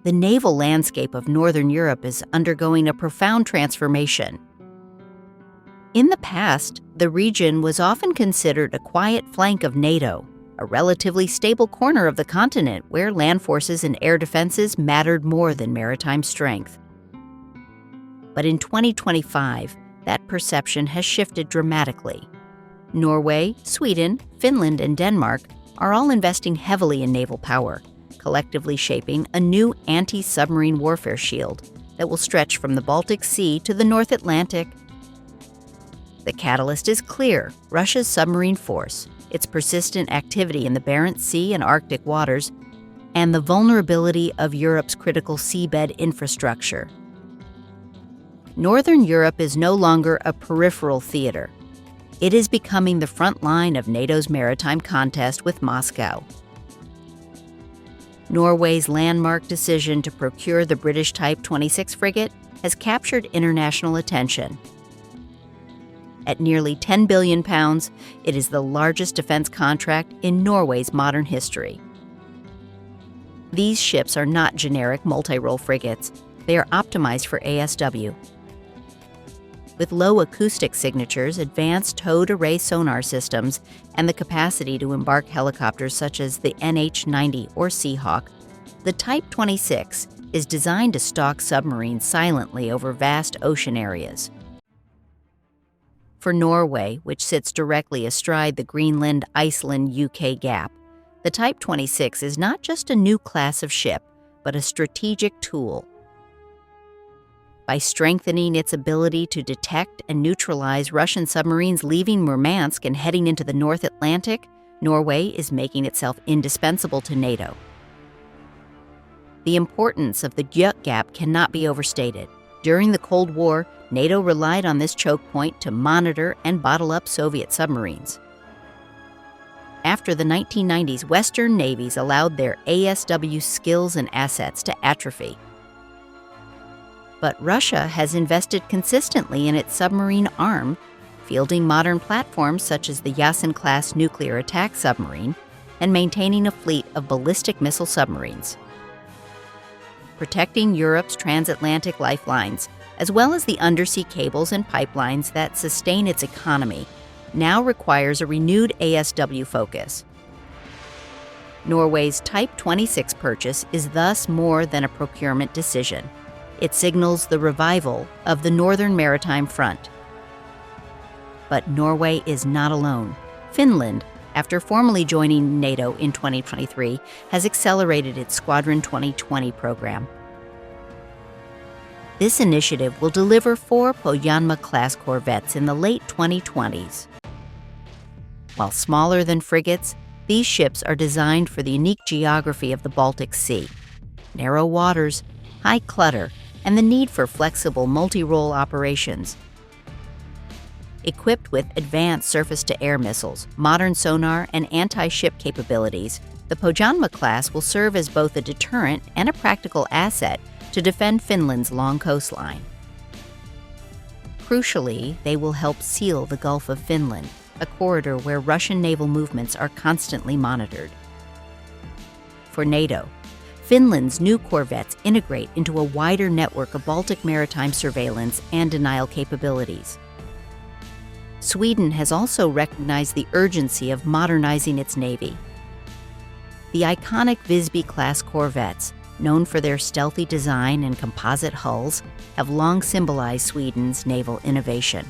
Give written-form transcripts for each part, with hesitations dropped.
the naval landscape of Northern Europe is undergoing a profound transformation. In the past, the region was often considered a quiet flank of NATO, a relatively stable corner of the continent where land forces and air defenses mattered more than maritime strength. But in 2025, that perception has shifted dramatically. Norway, Sweden, Finland, and Denmark are all investing heavily in naval power, collectively shaping a new anti-submarine warfare shield that will stretch from the Baltic Sea to the North Atlantic. The catalyst is clear: Russia's submarine force, its persistent activity in the Barents Sea and Arctic waters, and the vulnerability of Europe's critical seabed infrastructure. Northern Europe is no longer a peripheral theater. It is becoming the front line of NATO's maritime contest with Moscow. Norway's landmark decision to procure the British Type 26 frigate has captured international attention. At nearly £10 billion, it is the largest defense contract in Norway's modern history. These ships are not generic multi-role frigates. They are optimized for ASW. With low acoustic signatures, advanced towed array sonar systems, and the capacity to embark helicopters such as the NH-90 or Seahawk, the Type 26 is designed to stalk submarines silently over vast ocean areas. For Norway, which sits directly astride the Greenland-Iceland GIUK Gap, the Type 26 is not just a new class of ship, but a strategic tool. By strengthening its ability to detect and neutralize Russian submarines leaving Murmansk and heading into the North Atlantic, Norway is making itself indispensable to NATO. The importance of the GIUK Gap cannot be overstated. During the Cold War, NATO relied on this choke point to monitor and bottle up Soviet submarines. After the 1990s, Western navies allowed their ASW skills and assets to atrophy. But Russia has invested consistently in its submarine arm, fielding modern platforms such as the Yasin-class nuclear attack submarine and maintaining a fleet of ballistic missile submarines. Protecting Europe's transatlantic lifelines, as well as the undersea cables and pipelines that sustain its economy, now requires a renewed ASW focus. Norway's Type 26 purchase is thus more than a procurement decision. It signals the revival of the Northern Maritime Front. But Norway is not alone. Finland, after formally joining NATO in 2023, has accelerated its Squadron 2020 program. This initiative will deliver 4 Pohjanmaa-class corvettes in the late 2020s. While smaller than frigates, these ships are designed for the unique geography of the Baltic Sea: narrow waters, high clutter, and the need for flexible multi-role operations. Equipped with advanced surface-to-air missiles, modern sonar, and anti-ship capabilities, the Pohjanmaa-class will serve as both a deterrent and a practical asset to defend Finland's long coastline. Crucially, they will help seal the Gulf of Finland, a corridor where Russian naval movements are constantly monitored. For NATO, Finland's new corvettes integrate into a wider network of Baltic maritime surveillance and denial capabilities. Sweden has also recognized the urgency of modernizing its navy. The iconic Visby-class corvettes, known for their stealthy design and composite hulls, have long symbolized Sweden's naval innovation.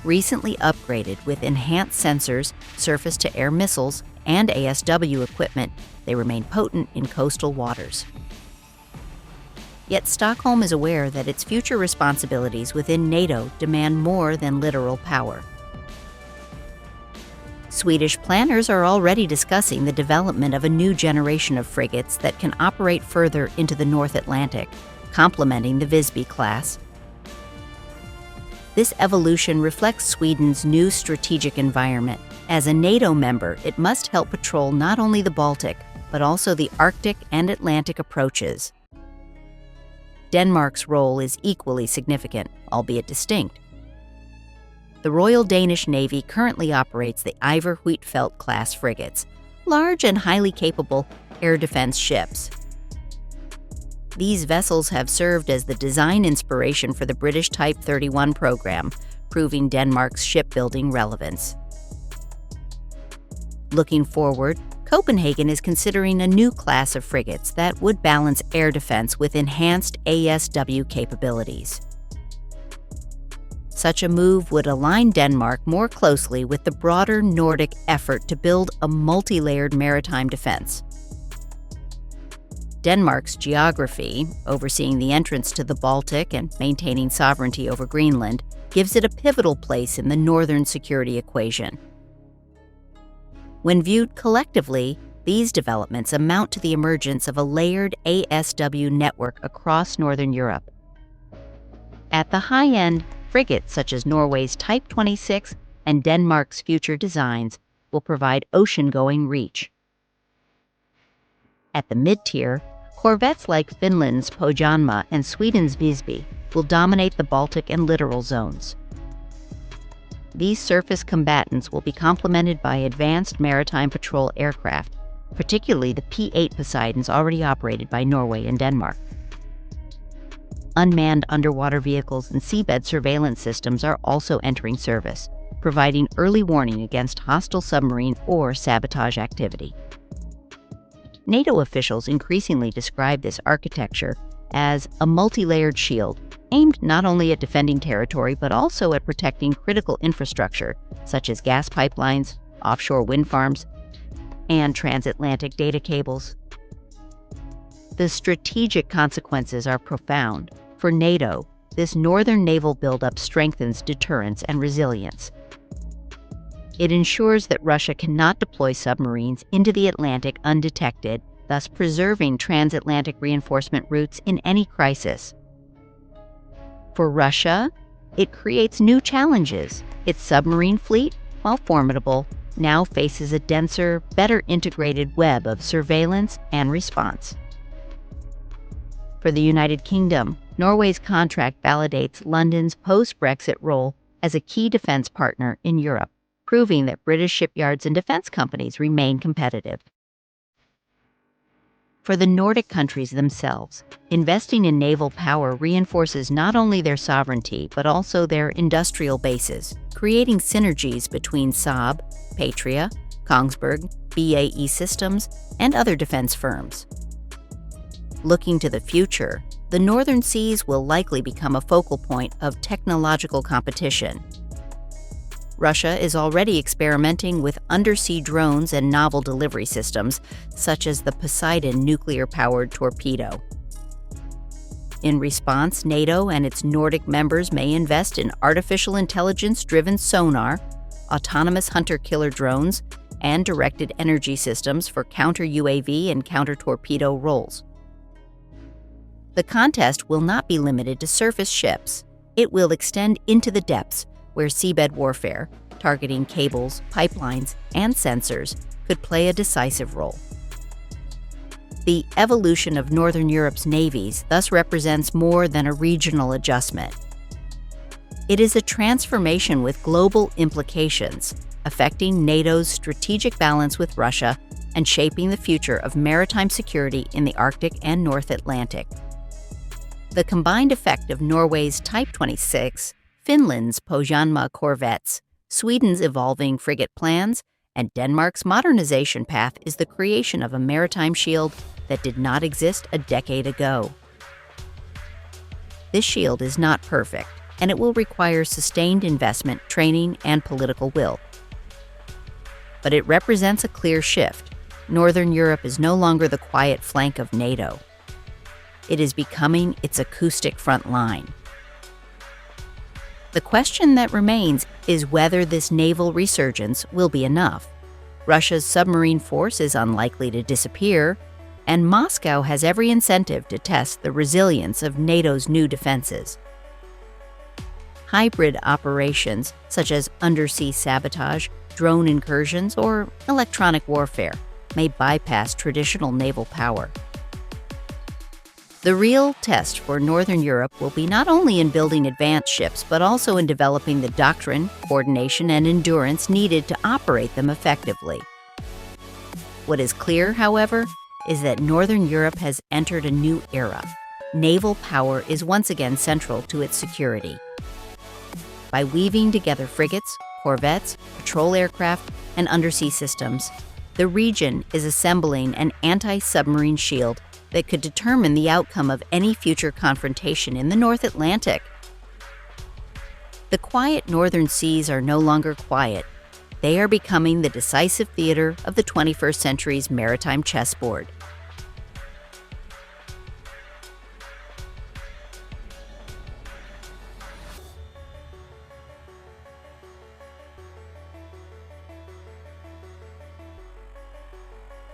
Recently upgraded with enhanced sensors, surface-to-air missiles, and ASW equipment, they remain potent in coastal waters. Yet Stockholm is aware that its future responsibilities within NATO demand more than literal power. Swedish planners are already discussing the development of a new generation of frigates that can operate further into the North Atlantic, complementing the Visby-class. This evolution reflects Sweden's new strategic environment. As a NATO member, it must help patrol not only the Baltic, but also the Arctic and Atlantic approaches. Denmark's role is equally significant, albeit distinct. The Royal Danish Navy currently operates the Iver Huitfeldt-class frigates, large and highly capable air defense ships. These vessels have served as the design inspiration for the British Type 31 program, proving Denmark's shipbuilding relevance. Looking forward, Copenhagen is considering a new class of frigates that would balance air defense with enhanced ASW capabilities. Such a move would align Denmark more closely with the broader Nordic effort to build a multi-layered maritime defense. Denmark's geography, overseeing the entrance to the Baltic and maintaining sovereignty over Greenland, gives it a pivotal place in the northern security equation. When viewed collectively, these developments amount to the emergence of a layered ASW network across northern Europe. At the high end, frigates such as Norway's Type 26 and Denmark's future designs will provide ocean-going reach. At the mid-tier, corvettes like Finland's Pohjanmaa and Sweden's Visby will dominate the Baltic and littoral zones. These surface combatants will be complemented by advanced maritime patrol aircraft, particularly the P-8 Poseidons already operated by Norway and Denmark. Unmanned underwater vehicles and seabed surveillance systems are also entering service, providing early warning against hostile submarine or sabotage activity. NATO officials increasingly describe this architecture as a multi-layered shield, aimed not only at defending territory but also at protecting critical infrastructure such as gas pipelines, offshore wind farms, and transatlantic data cables. The strategic consequences are profound. For NATO, this northern naval buildup strengthens deterrence and resilience. It ensures that Russia cannot deploy submarines into the Atlantic undetected, thus preserving transatlantic reinforcement routes in any crisis. For Russia, it creates new challenges. Its submarine fleet, while formidable, now faces a denser, better integrated web of surveillance and response. For the United Kingdom, Norway's contract validates London's post-Brexit role as a key defense partner in Europe, proving that British shipyards and defense companies remain competitive. For the Nordic countries themselves, investing in naval power reinforces not only their sovereignty but also their industrial bases, creating synergies between Saab, Patria, Kongsberg, BAE Systems, and other defense firms. Looking to the future, the northern seas will likely become a focal point of technological competition. Russia is already experimenting with undersea drones and novel delivery systems, such as the Poseidon nuclear-powered torpedo. In response, NATO and its Nordic members may invest in artificial intelligence-driven sonar, autonomous hunter-killer drones, and directed energy systems for counter-UAV and counter-torpedo roles. The contest will not be limited to surface ships. It will extend into the depths, where seabed warfare, targeting cables, pipelines, and sensors, could play a decisive role. The evolution of Northern Europe's navies thus represents more than a regional adjustment. It is a transformation with global implications, affecting NATO's strategic balance with Russia and shaping the future of maritime security in the Arctic and North Atlantic. The combined effect of Norway's Type 26, Finland's Pohjanmaa corvettes, Sweden's evolving frigate plans, and Denmark's modernization path is the creation of a maritime shield that did not exist a decade ago. This shield is not perfect, and it will require sustained investment, training, and political will. But it represents a clear shift. Northern Europe is no longer the quiet flank of NATO. It is becoming its acoustic front line. The question that remains is whether this naval resurgence will be enough. Russia's submarine force is unlikely to disappear, and Moscow has every incentive to test the resilience of NATO's new defenses. Hybrid operations, such as undersea sabotage, drone incursions, or electronic warfare, may bypass traditional naval power. The real test for Northern Europe will be not only in building advanced ships, but also in developing the doctrine, coordination, and endurance needed to operate them effectively. What is clear, however, is that Northern Europe has entered a new era, naval power is once again central to its security. By weaving together frigates, corvettes, patrol aircraft, and undersea systems, the region is assembling an anti-submarine shield that could determine the outcome of any future confrontation in the North Atlantic. The quiet northern seas are no longer quiet. They are becoming the decisive theater of the 21st century's maritime chessboard.